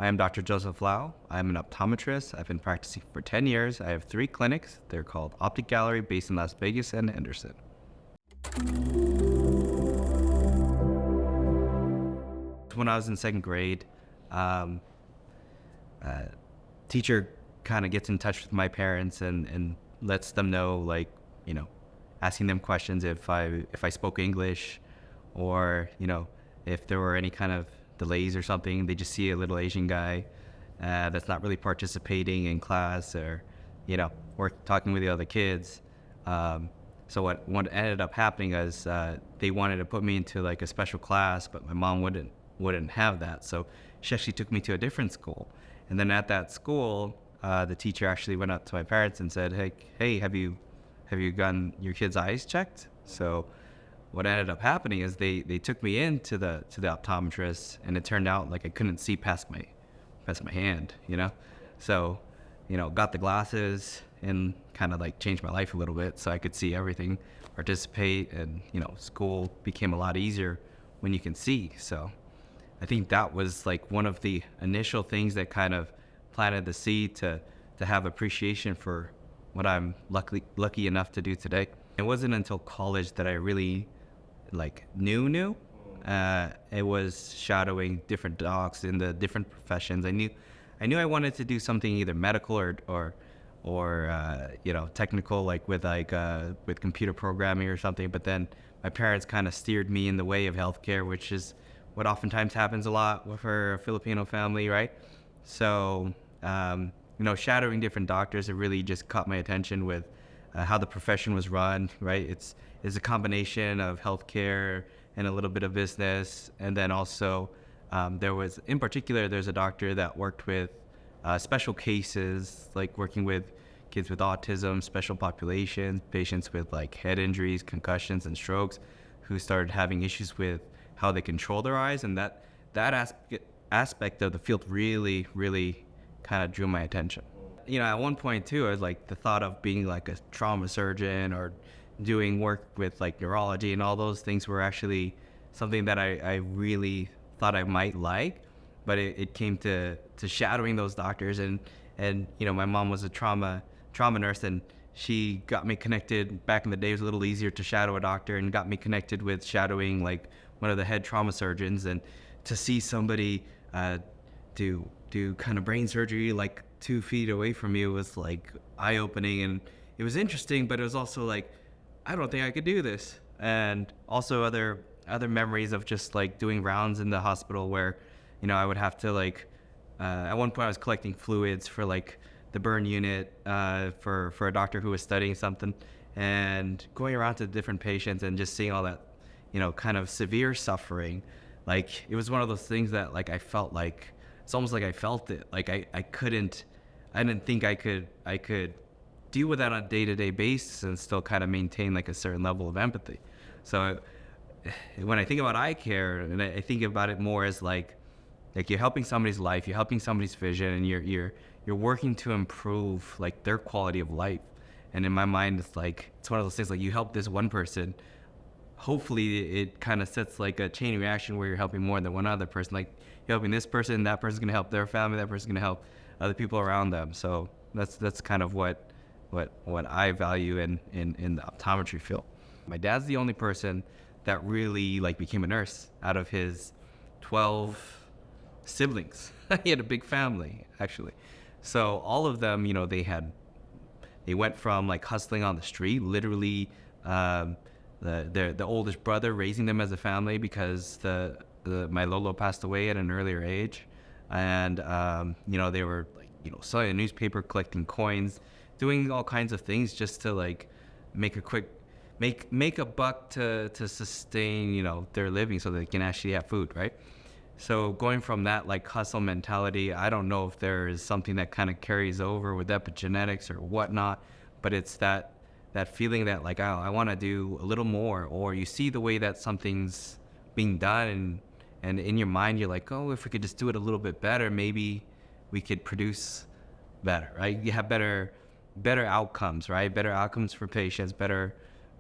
I am Dr. Joseph Lau. I'm an optometrist. I've been practicing for 10 years. I have 3 clinics. They're called Optic Gallery, based in Las Vegas and Henderson. When I was in second grade, um, teacher kind of gets in touch with my parents and lets them know, like, asking them questions if I spoke English, or if there were any kind of delays or something. They just see a little Asian guy that's not really participating in class, or talking with the other kids. So what ended up happening is they wanted to put me into like a special class, but my mom wouldn't have that. So she actually took me to a different school. And then at that school, the teacher actually went up to my parents and said, hey, have you gotten your kid's eyes checked? So what ended up happening is they took me into the optometrist, and it turned out like I couldn't see past my hand, So, got the glasses and kind of like changed my life a little bit so I could see everything, participate, and school became a lot easier when you can see. So I think that was like one of the initial things that kind of planted the seed to have appreciation for what I'm lucky enough to do today. It wasn't until college that I really knew. It was shadowing different docs in the different professions. I knew I wanted to do something either medical or technical, like with computer programming or something. But then my parents kind of steered me in the way of healthcare, which is what oftentimes happens a lot with a Filipino family, right? So shadowing different doctors, it really just caught my attention with how the profession was run, right? It's a combination of healthcare and a little bit of business. And then also there's a doctor that worked with special cases, like working with kids with autism, special populations, patients with like head injuries, concussions, and strokes, who started having issues with how they control their eyes. And that aspect of the field really, really kind of drew my attention. At one point too, I was like, the thought of being like a trauma surgeon or doing work with like neurology and all those things were actually something that I really thought I might like. But it came to shadowing those doctors, and my mom was a trauma nurse, and she got me connected. Back in the day, it was a little easier to shadow a doctor, and got me connected with shadowing like one of the head trauma surgeons. And to see somebody do kind of brain surgery like 2 feet away from you was like eye-opening, and it was interesting, but it was also like, I don't think I could do this. And also other memories of just like doing rounds in the hospital where I would have to at one point I was collecting fluids for like the burn unit for a doctor who was studying something, and going around to different patients and just seeing all that kind of severe suffering. Like, it was one of those things that like I felt like, it's almost like I felt it. Like I didn't think I could deal with that on a day-to-day basis and still kind of maintain like a certain level of empathy. So when I think about eye care, and I think about it more as like you're helping somebody's life, you're helping somebody's vision, and you're working to improve like their quality of life. And in my mind, it's one of those things, like you help this one person, hopefully it kind of sets like a chain reaction where you're helping more than one other person. Like, you're helping this person, that person's gonna help their family, that person's gonna help other people around them. So that's kind of what I value in the optometry field. My dad's the only person that really like became a nurse out of his 12 siblings. He had a big family, actually. So all of them, they went from like hustling on the street, literally the oldest brother raising them as a family, because my Lolo passed away at an earlier age. And they were like selling a newspaper, collecting coins, doing all kinds of things just to like make a buck to sustain their living, so they can actually have food, right? So going from that like hustle mentality, I don't know if there is something that kind of carries over with epigenetics or whatnot, but it's that feeling that like, oh, I want to do a little more. Or you see the way that something's being done, and in your mind you're like, oh, if we could just do it a little bit better, maybe we could produce better, right? You have better outcomes, right? Better outcomes for patients, better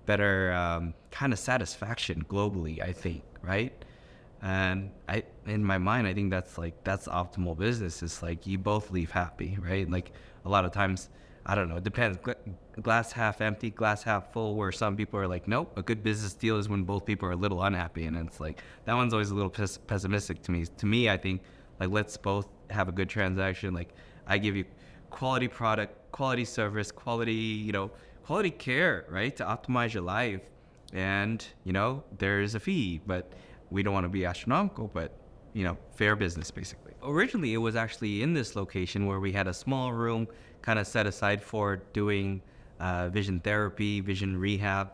kind of satisfaction globally, I think, right? And in my mind, I think that's optimal business. It's like you both leave happy, right? Like a lot of times, I don't know, it depends. Glass half empty, glass half full, where some people are like, nope, a good business deal is when both people are a little unhappy. And it's like, that one's always a little pessimistic to me. To me, I think like, let's both have a good transaction. Like I give you quality product, quality service, quality, quality care, right? To optimize your life. And, there's a fee, but we don't want to be astronomical, but, fair business basically. Originally, it was actually in this location where we had a small room kind of set aside for doing vision therapy, vision rehab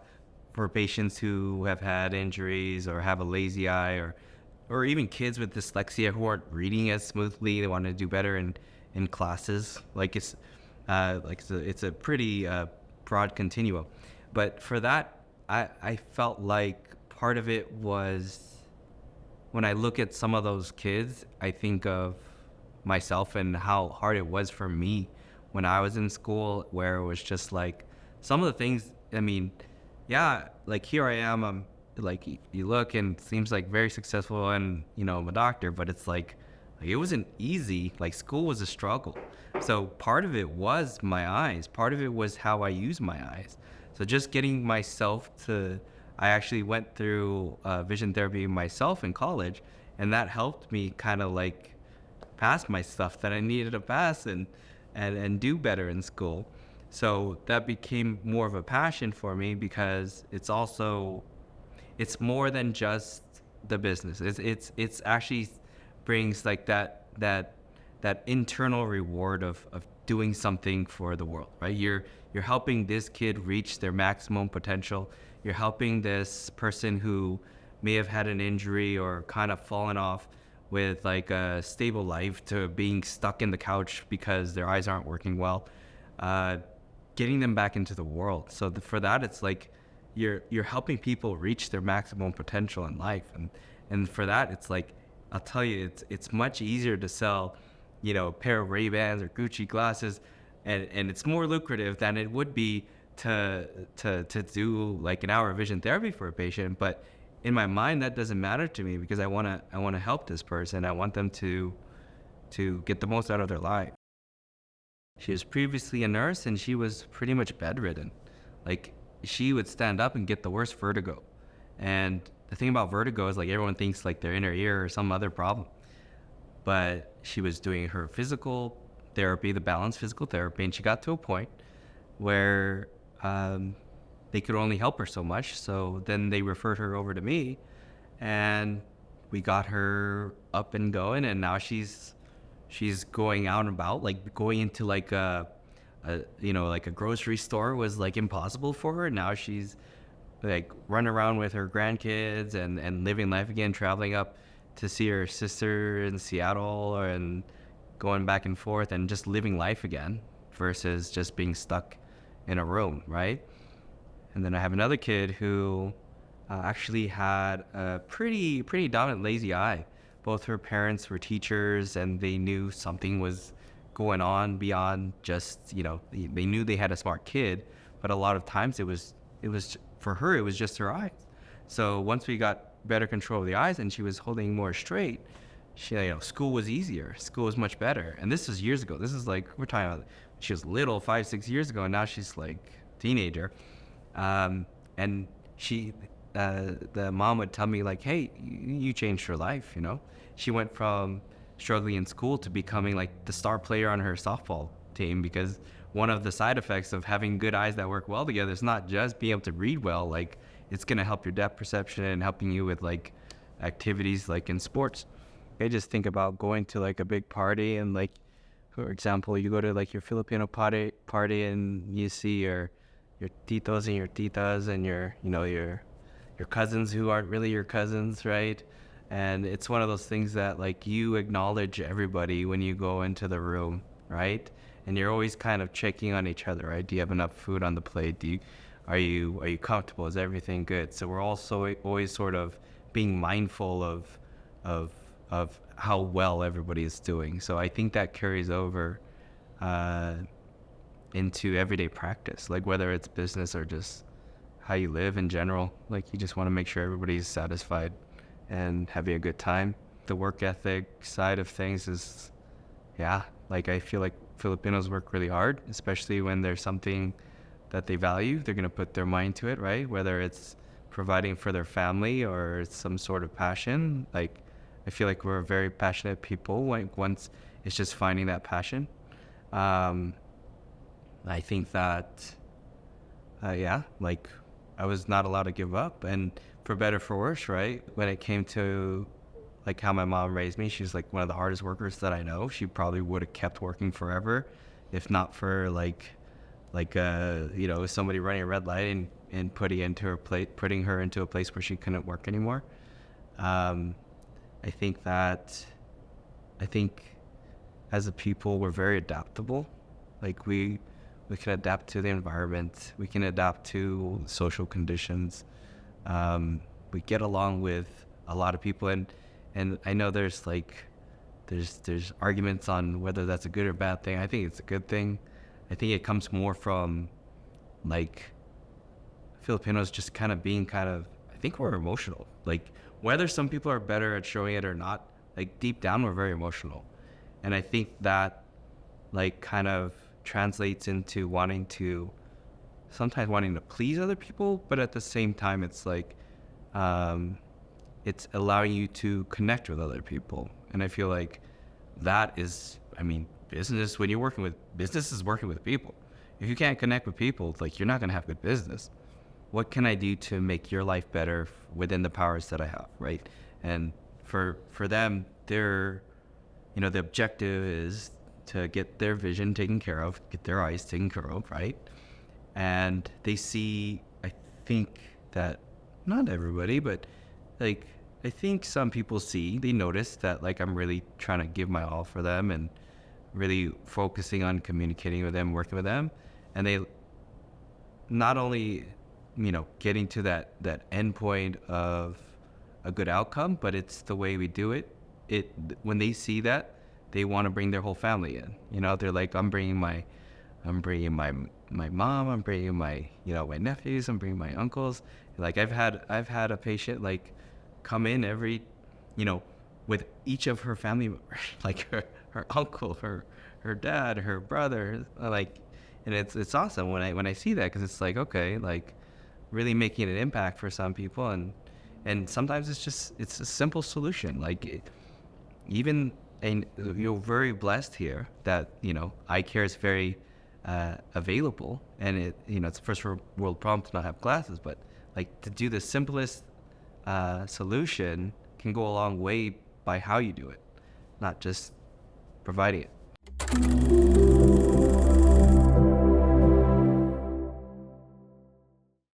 for patients who have had injuries or have a lazy eye, or even kids with dyslexia who aren't reading as smoothly. They want to do better in classes. Like it's a pretty broad continuum. But for that, I felt like part of it was, when I look at some of those kids, I think of myself and how hard it was for me when I was in school, where it was just like some of the things, I mean, yeah, like here I am, like you look and it seems like very successful and, I'm a doctor, but it's like it wasn't easy. Like school was a struggle. So part of it was my eyes. Part of it was how I use my eyes. So just getting myself I actually went through vision therapy myself in college, and that helped me kind of like pass my stuff that I needed to pass and do better in school. So that became more of a passion for me, because it's more than just the business. It's actually brings like that internal reward of doing something for the world, right? You're helping this kid reach their maximum potential. You're helping this person who may have had an injury or kind of fallen off with like a stable life to being stuck in the couch because their eyes aren't working well, getting them back into the world. So for that, it's like you're helping people reach their maximum potential in life, and for that, it's like, I'll tell you, it's much easier to sell, a pair of Ray-Bans or Gucci glasses, and it's more lucrative than it would be to do like an hour of vision therapy for a patient. But in my mind, that doesn't matter to me, because I want to help this person. I want them to get the most out of their life. She was previously a nurse, and she was pretty much bedridden. Like, she would stand up and get the worst vertigo. And the thing about vertigo is, like, everyone thinks like they're in her ear or some other problem. But she was doing her physical therapy, the balanced physical therapy, and she got to a point where they could only help her so much. So then they referred her over to me, and we got her up and going, and now she's going out and about, like going into like like a grocery store was like impossible for her. Now she's like running around with her grandkids and living life again, traveling up to see her sister in Seattle, and going back and forth and just living life again, versus just being stuck in a room, right? And then I have another kid who actually had a pretty dominant lazy eye. Both her parents were teachers, and they knew something was going on beyond just, they knew they had a smart kid, but a lot of times it was for her, it was just her eyes. So once we got better control of the eyes and she was holding more straight, school was easier. School was much better. And this was years ago. This is like, we're talking about, she was little 5-6 years ago, and now she's like teenager. And she, the mom would tell me like, hey, you changed her life, She went from struggling in school to becoming like the star player on her softball team, because one of the side effects of having good eyes that work well together is not just being able to read well, like it's going to help your depth perception and helping you with like activities like in sports. I just think about going to like a big party, and like, for example, you go to like your Filipino party and you see your titos and your titas and your cousins who aren't really your cousins, right? And it's one of those things that like you acknowledge everybody when you go into the room, right? And you're always kind of checking on each other, right? Do you have enough food on the plate? Are you comfortable? Is everything good? So we're also always sort of being mindful of how well everybody is doing. So I think that carries over into everyday practice, like whether it's business or just how you live in general. Like you just want to make sure everybody's satisfied and having a good time. The work ethic side of things is, yeah, like I feel like Filipinos work really hard, especially when there's something that they value. They're going to put their mind to it, right? Whether it's providing for their family or it's some sort of passion. Like, I feel like we're very passionate people. Like, once it's just finding that passion. Um, I think that, yeah, like I was not allowed to give up, and for better, for worse, right? When it came to like how my mom raised me, she's like one of the hardest workers that I know. She probably would have kept working forever if not for somebody running a red light and putting her into a place where she couldn't work anymore. Um, I think as a people, we're very adaptable. Like we can adapt to the environment. We can adapt to social conditions. We get along with a lot of people, and I know there's arguments on whether that's a good or bad thing. I think it's a good thing. I think it comes more from like Filipinos just kind of being I think we're emotional. Like, whether some people are better at showing it or not, like deep down we're very emotional. And I think that like kind of translates into sometimes wanting to please other people, but at the same time it's like it's allowing you to connect with other people. And I feel like that is, I mean, business is working with people. If you can't connect with people, it's like you're not going to have good business. What can I do to make your life better within the powers that I have, right? And for them, the objective is to get their vision taken care of, get their eyes taken care of, right? And they see, I think that, not everybody, but like, I think some people they notice that like I'm really trying to give my all for them and really focusing on communicating with them, working with them. And they not only, getting to that end point of a good outcome, but it's the way we do it. When they see that, they want to bring their whole family in. They're like, I'm bringing my mom, I'm bringing my my nephews, I'm bringing my uncles. Like I've had a patient like come in every, with each of her family members, like her uncle, her dad, her brother, like, and it's awesome when I see that, because it's like, okay, like really making an impact for some people, and sometimes it's a simple solution. Like and you're very blessed here that eye care is very available, and it's a first world problem to not have glasses, but like to do the simplest solution can go a long way by how you do it, not just providing it.